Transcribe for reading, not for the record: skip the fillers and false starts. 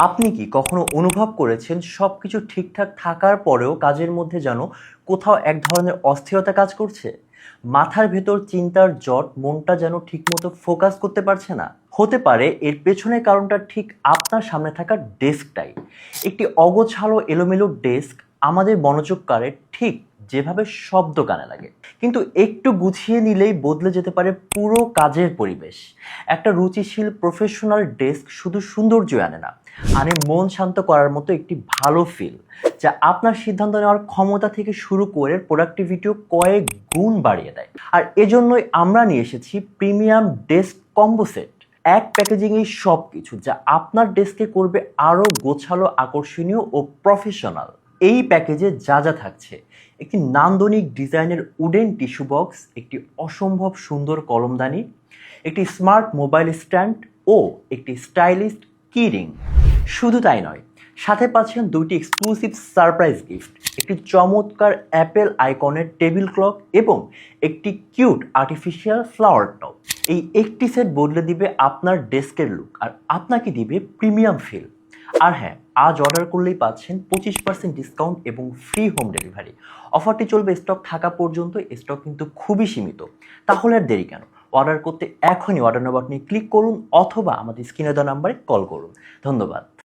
আপনি কি কখনো অনুভব করেছেন সবকিছু ঠিকঠাক থাকার পরেও কাজের মধ্যে যেন কোথাও এক ধরনের অস্থিরতা কাজ করছে? মাথার ভেতর চিন্তার জট, মনটা যেন ঠিকমতো ফোকাস করতে পারছে না। হতে পারে এর পেছনের কারণটা ঠিক আপনার সামনে থাকা ডেস্কটাই। একটি অগোছালো এলোমেলো ডেস্ক আমাদের মনোযোগ কাড়ে ঠিক যেভাবে শব্দ কানে লাগে, কিন্তু একটু গুছিয়ে নিলেই বদলে যেতে পারে পুরো কাজের পরিবেশ। একটা রুচিশীল প্রফেশনাল ডেস্ক শুধু সৌন্দর্য আনে না, আনে মন শান্ত করার মতো একটি ভালো ফিল, যা আপনার সিদ্ধান্ত নেওয়ার ক্ষমতা থেকে শুরু করে প্রোডাক্টিভিটিও কয়েক গুণ বাড়িয়ে দেয়। আর এজন্যই আমরা নিয়ে এসেছি প্রিমিয়াম ডেস্ক কম্বো সেট। এক প্যাকেজিংয়ে সব কিছু, যা আপনার ডেস্কে করবে আরও গোছালো, আকর্ষণীয় ও প্রফেশনাল। এই প্যাকেজে যা যা থাকছে: একটি নান্দনিক ডিজাইনের উডেন টিস্যু বক্স, একটি অসম্ভব সুন্দর কলমদানি, একটি স্মার্ট মোবাইল স্ট্যান্ড ও একটি স্টাইলিশ কি রিং। শুধু তাই নয়, সাথে পাচ্ছেন দুইটি এক্সক্লুসিভ সারপ্রাইজ গিফট, একটি চমৎকার অ্যাপেল আইকনের টেবিল ক্লক এবং একটি কিউট আর্টিফিশিয়াল ফ্লাওয়ার টপ। এই একটি সেট বদলে দিবে আপনার ডেস্কের লুক আর আপনাকে দিবে প্রিমিয়াম ফিল। আর হ্যাঁ, আজ অর্ডার করলেই পাচ্ছেন 25% ডিসকাউন্ট এবং ফ্রি হোম ডেলিভারি। অফারটি চলবে স্টক থাকা পর্যন্ত। স্টক কিন্তু খুবই সীমিত। তাহলে আর দেরি কেন? অর্ডার করতে এখনই অর্ডার নাও বাটনে ক্লিক করুন অথবা আমাদের স্ক্রিনে দেওয়া নাম্বারে কল করুন। ধন্যবাদ।